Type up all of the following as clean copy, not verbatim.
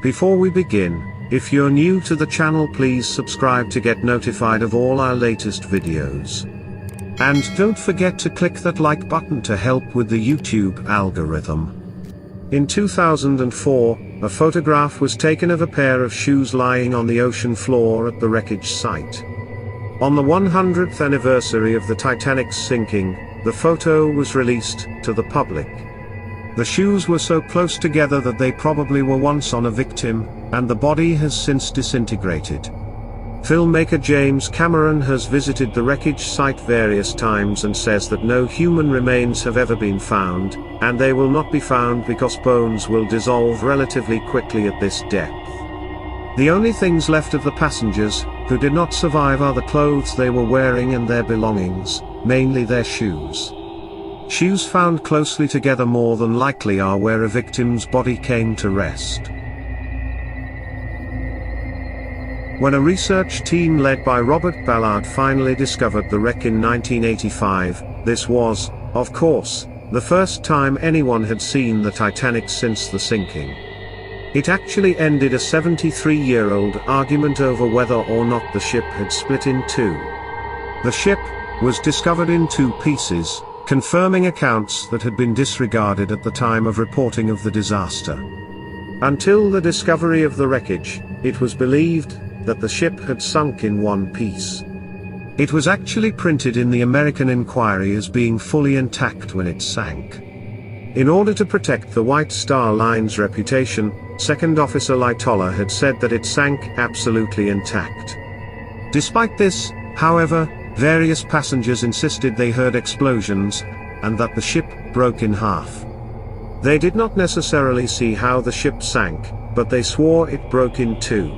Before we begin, if you're new to the channel, please subscribe to get notified of all our latest videos. And don't forget to click that like button to help with the YouTube algorithm. In 2004, a photograph was taken of a pair of shoes lying on the ocean floor at the wreckage site. On the 100th anniversary of the Titanic's sinking, the photo was released to the public. The shoes were so close together that they probably were once on a victim, and the body has since disintegrated. Filmmaker James Cameron has visited the wreckage site various times and says that no human remains have ever been found, and they will not be found because bones will dissolve relatively quickly at this depth. The only things left of the passengers, who did not survive, are the clothes they were wearing and their belongings, mainly their shoes. Shoes found closely together more than likely are where a victim's body came to rest. When a research team led by Robert Ballard finally discovered the wreck in 1985, this was, of course, the first time anyone had seen the Titanic since the sinking. It actually ended a 73-year-old argument over whether or not the ship had split in two. The ship was discovered in two pieces, confirming accounts that had been disregarded at the time of reporting of the disaster. Until the discovery of the wreckage, it was believed that the ship had sunk in one piece. It was actually printed in the American Inquiry as being fully intact when it sank. In order to protect the White Star Line's reputation, Second Officer Lightoller had said that it sank absolutely intact. Despite this, however, various passengers insisted they heard explosions, and that the ship broke in half. They did not necessarily see how the ship sank, but they swore it broke in two.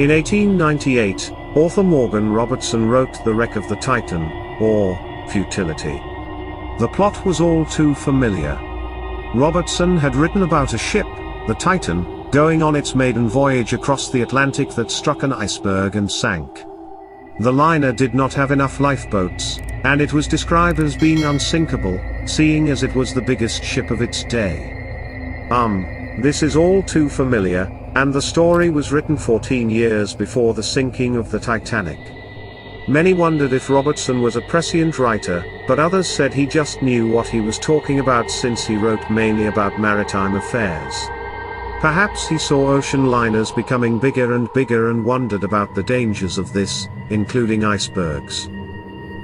In 1898, author Morgan Robertson wrote The Wreck of the Titan, or Futility. The plot was all too familiar. Robertson had written about a ship, the Titan, going on its maiden voyage across the Atlantic that struck an iceberg and sank. The liner did not have enough lifeboats, and it was described as being unsinkable, seeing as it was the biggest ship of its day. This is all too familiar, and the story was written 14 years before the sinking of the Titanic. Many wondered if Robertson was a prescient writer, but others said he just knew what he was talking about since he wrote mainly about maritime affairs. Perhaps he saw ocean liners becoming bigger and wondered about the dangers of this, including icebergs.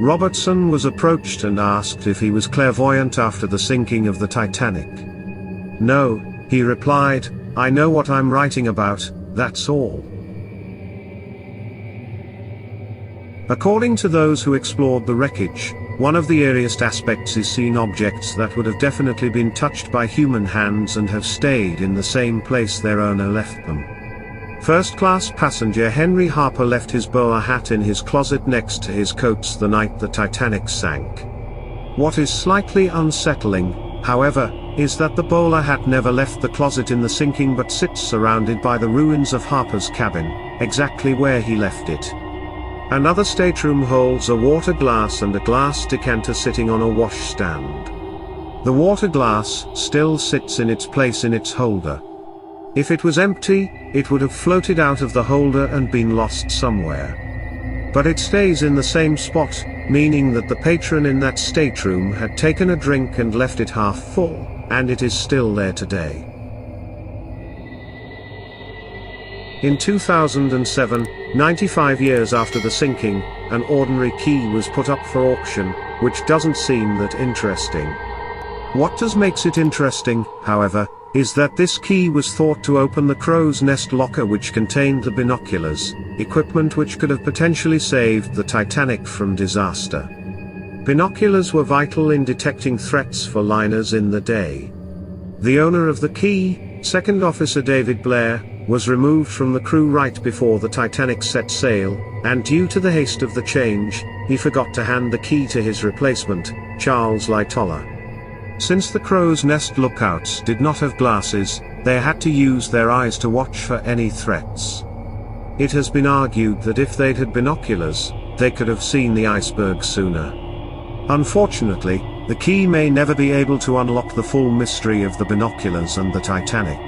Robertson was approached and asked if he was clairvoyant after the sinking of the Titanic. "No," he replied, "I know what I'm writing about, that's all." According to those who explored the wreckage, one of the eeriest aspects is seeing objects that would have definitely been touched by human hands and have stayed in the same place their owner left them. First-class passenger Henry Harper left his bowler hat in his closet next to his coats the night the Titanic sank. What is slightly unsettling, however, is that the bowler hat never left the closet in the sinking but sits surrounded by the ruins of Harper's cabin, exactly where he left it. Another stateroom holds a water glass and a glass decanter sitting on a washstand. The water glass still sits in its place in its holder. If it was empty, it would have floated out of the holder and been lost somewhere. But it stays in the same spot, meaning that the patron in that stateroom had taken a drink and left it half full, and it is still there today. In 2007, 95 years after the sinking, an ordinary key was put up for auction, which doesn't seem that interesting. What does makes it interesting, however, is that this key was thought to open the crow's nest locker which contained the binoculars, equipment which could have potentially saved the Titanic from disaster. Binoculars were vital in detecting threats for liners in the day. The owner of the key, Second Officer David Blair, was removed from the crew right before the Titanic set sail, and due to the haste of the change, he forgot to hand the key to his replacement, Charles Lightoller. Since the crow's nest lookouts did not have glasses, they had to use their eyes to watch for any threats. It has been argued that if they'd had binoculars, they could have seen the iceberg sooner. Unfortunately, the key may never be able to unlock the full mystery of the binoculars and the Titanic.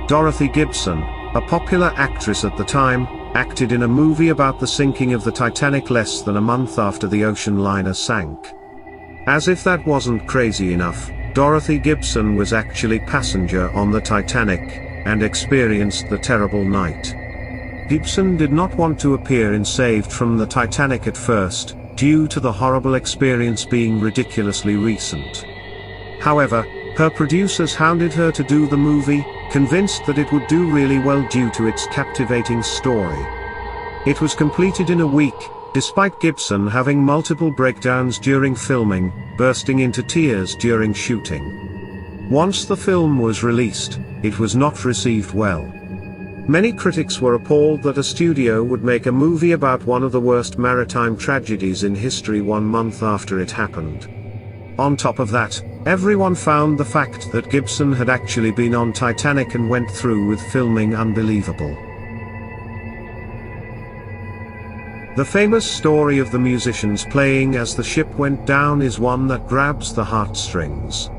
Dorothy Gibson, a popular actress at the time, acted in a movie about the sinking of the Titanic less than a month after the ocean liner sank. As if that wasn't crazy enough, Dorothy Gibson was actually passenger on the Titanic, and experienced the terrible night. Gibson did not want to appear in Saved from the Titanic at first, due to the horrible experience being ridiculously recent. However, her producers hounded her to do the movie, convinced that it would do really well due to its captivating story. It was completed in a week, despite Gibson having multiple breakdowns during filming, bursting into tears during shooting. Once the film was released, it was not received well. Many critics were appalled that a studio would make a movie about one of the worst maritime tragedies in history 1 month after it happened. On top of that, everyone found the fact that Gibson had actually been on Titanic and went through with filming unbelievable. The famous story of the musicians playing as the ship went down is one that grabs the heartstrings.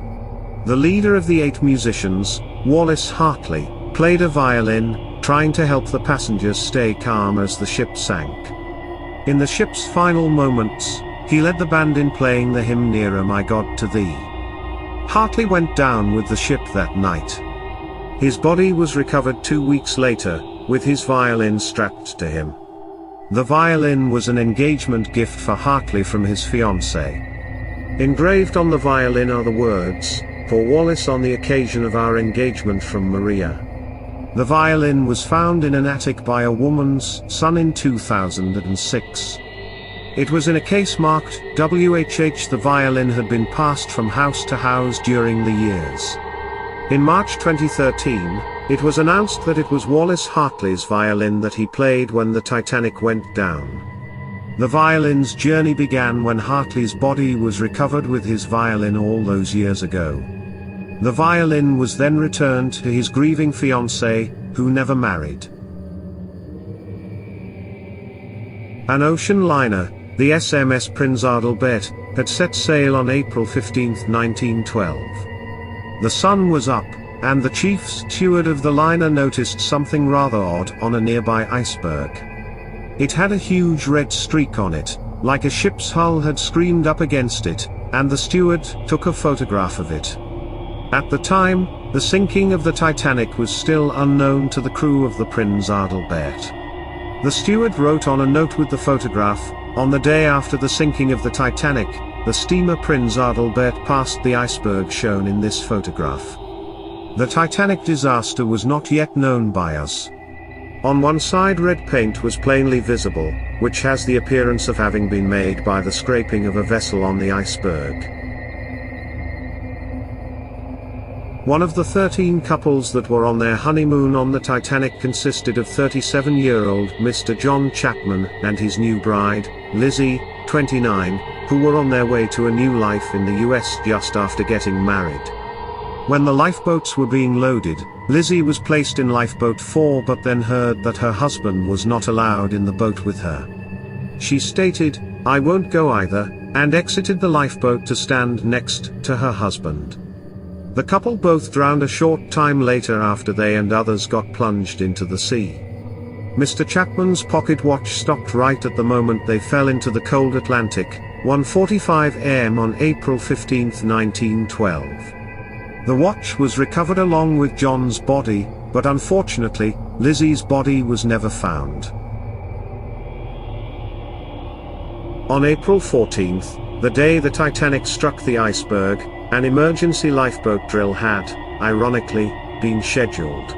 The leader of the 8 musicians, Wallace Hartley, played a violin, trying to help the passengers stay calm as the ship sank. In the ship's final moments, he led the band in playing the hymn Nearer My God to Thee. Hartley went down with the ship that night. His body was recovered 2 weeks later, with his violin strapped to him. The violin was an engagement gift for Hartley from his fiancée. Engraved on the violin are the words, "For Wallace on the occasion of our engagement from Maria." The violin was found in an attic by a woman's son in 2006. It was in a case marked WHH. The violin had been passed from house to house during the years. In March 2013, it was announced that it was Wallace Hartley's violin that he played when the Titanic went down. The violin's journey began when Hartley's body was recovered with his violin all those years ago. The violin was then returned to his grieving fiancée, who never married. An ocean liner, the SMS Prinz Adalbert, had set sail on April 15, 1912. The sun was up, and the chief steward of the liner noticed something rather odd on a nearby iceberg. It had a huge red streak on it, like a ship's hull had screamed up against it, and the steward took a photograph of it. At the time, the sinking of the Titanic was still unknown to the crew of the Prinz Adalbert. The steward wrote on a note with the photograph, "On the day after the sinking of the Titanic, the steamer Prinz Adalbert passed the iceberg shown in this photograph. The Titanic disaster was not yet known by us." On one side red paint was plainly visible, which has the appearance of having been made by the scraping of a vessel on the iceberg. One of the 13 couples that were on their honeymoon on the Titanic consisted of 37-year-old Mr. John Chapman and his new bride, Lizzie, 29, who were on their way to a new life in the US just after getting married. When the lifeboats were being loaded, Lizzie was placed in Lifeboat 4 but then heard that her husband was not allowed in the boat with her. She stated, "I won't go either," and exited the lifeboat to stand next to her husband. The couple both drowned a short time later after they and others got plunged into the sea. Mr. Chapman's pocket watch stopped right at the moment they fell into the cold Atlantic, 1:45 a.m. on April 15, 1912. The watch was recovered along with John's body, but unfortunately, Lizzie's body was never found. On April 14th, the day the Titanic struck the iceberg, an emergency lifeboat drill had, ironically, been scheduled.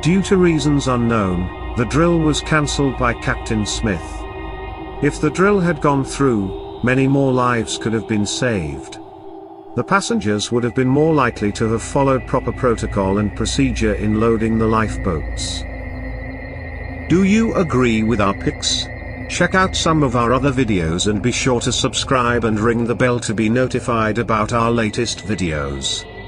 Due to reasons unknown, the drill was cancelled by Captain Smith. If the drill had gone through, many more lives could have been saved. The passengers would have been more likely to have followed proper protocol and procedure in loading the lifeboats. Do you agree with our picks? Check out some of our other videos and be sure to subscribe and ring the bell to be notified about our latest videos.